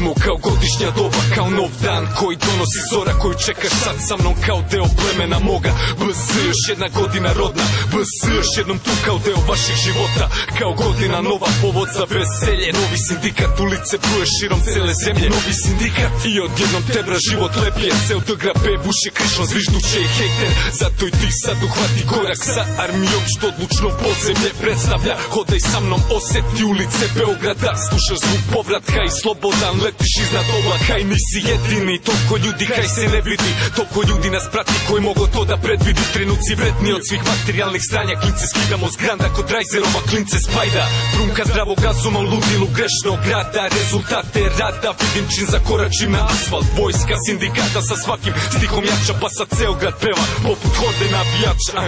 smo kao godišnja doba, kao nov dan koji donosi zora, koju čekaš sad sa mnom kao deo plemena moga. BS, još jedna godina rodna, BS, još jednom tu kao deo vaših života, kao godina nova, povod za veselje. Novi sindikat, ulice bruje širom cele zemlje. Novi sindikat i odjednom tebra život lepije. Ceo DGB buše krišno zvižduće i hejter. Zato i ti sad uhvati korak sa armijom što odlučno podzemlje predstavlja. Hodaj sa mnom, osjeti ulice Beograda, slušaš zvuk povratka i slobodan letiš iznad oblaka. I nisi jedini, toliko ljudi kaj se ne vidi, toliko ljudi nas prati koji mogu to da predvidi. Trenuci vredni od svih materijalnih stranja, klince skidamo s granda kod Rajzerova, klince Spajda. Trunka zdravog razuma u ludilu grešnog rada, rezultate rada vidim čim zakoračim na asfalt. Vojska sindikata sa svakim stihom jača, pa sad ceo grad peva poput horde navijača.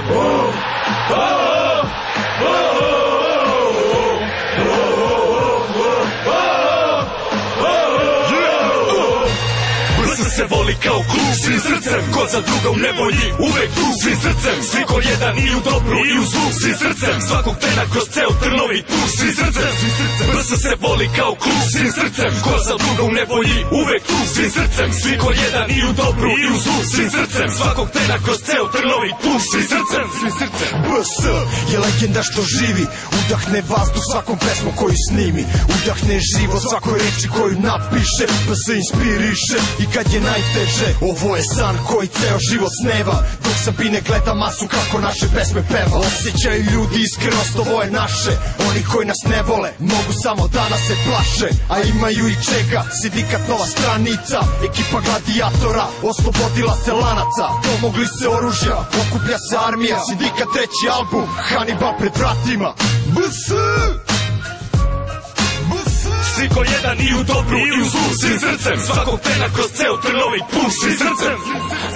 BS se voli kao klub, svim srcem, ko za druga u nevolji, uvek tu, svim srcem, svi ko jedan i u dobru i u zlu, svim srcem, svakog trena kroz ceo Trnovi tu, svim srcem, BS se voli kao klub, svim srcem, ko za druga u nevolji, uvek tu, svim srcem, svi ko jedan i u dobru i u zlu, svim srcem, svakog trena kroz ceo Trnovi tu, svim srcem, svim srcem. BS je legenda što živi, udahne vazduh svakom pesmom koju snimi, udahne život svakoj reči koju napiše, BS inspiriše i kad je najteže. Ovo je san koji ceo život sneva, dok Sabine gleda masu kako naše pesme peva. Osjećaju ljudi iskrenost, ovo je naše. Oni koji nas ne vole mogu samo da nas se plaše, a imaju i čega. Sindikat nova stranica, ekipa gladijatora oslobodila se lanaca, domogli se oružja, okuplja se armija. Sindikat treći album, Hannibal pred vratima. BS! Svi ko jedan i u dobru i u zlu, svim srcem, svakog trena kroz ceo Trnovi put, svim srcem.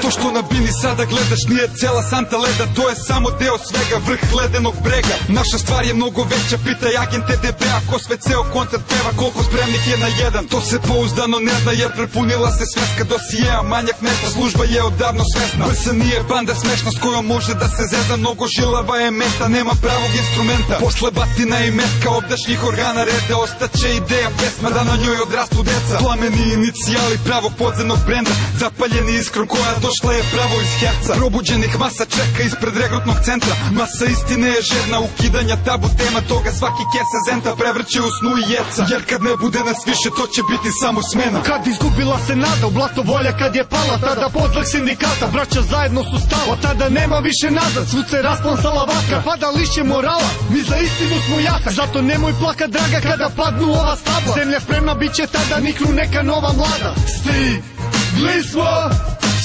To što na bini sada gledaš nije cela santa leda, to je samo deo svega, vrh ledenog brega. Naša stvar je mnogo veća, pitaj agente DB-a, ko sve ceo koncert peva, koliko spremnih je na jedan. To se pouzdano ne zna jer prepunila se sveska dosijeja, manjak meta, služba je odavno svesna. BS nije banda smešna s kojom može da se zezna, mnogo žilava je meta, nema pravog instrumenta. Posle batina i metka obdašnjih organa reda, ostaće ideja pesma da na njoj odrastu deca. Plameni inicijali pravog podzemnog brenda, zapaljeni iskrom koja došla je pravo iz herca. Probuđenih masa čeka ispred regrutnog centra, masa istine je žedna ukidanja tabu tema, toga svaki kese zenta prevrće u snu i jeca. Jer kad ne bude nas više to će biti samo smena. Kad izgubila se nada u blato volja, kad je pala tada podznak sindikata, braća zajedno su stala, od tada nema više nada, svud se rasponsala vatra. Pada lišće morala, mi za istinu smo jaka, zato nemoj plakat draga kada padnu ova stabla. Zemlja spremna bit će tada, niknu neka nova mlada. Stigli smo,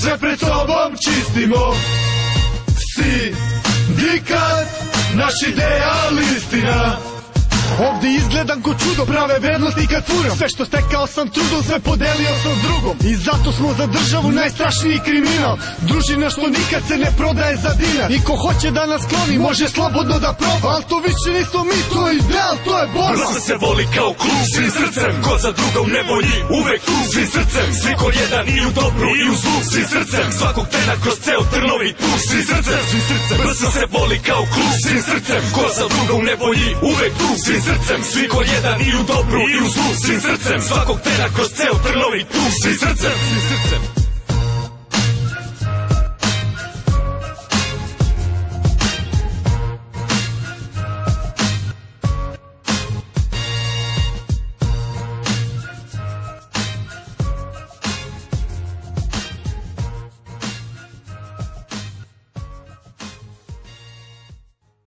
sve pred sobom čistimo. Sindikat, naš ideal istina. Ovde izgledam ko čudo, prave vrednosti kad furam. Sve što stekao sam trudom, sve podelio sam s drugom. I zato smo za državu najstrašniji kriminal, družina što nikad se ne prodaje za dinar. I ko hoće da nas kloni, može slobodno da proba, al to više nismo mi, to je ideal, to je borba. BS se voli kao klub, svim srcem, ko za druga u nevolji, uvek tu, svim srcem, svi ko jedan i u dobru i u zlu, svim srcem, svakog trena kroz ceo Trnovi tu, svim srcem, BS se voli kao klub, svim srcem, ko za druga u nevolji, uvek tu, svim srcem, svi ko jedan i u dobru i u zlu, svim srcem, svakog trena kroz ceo Trnovi tu, svim srcem.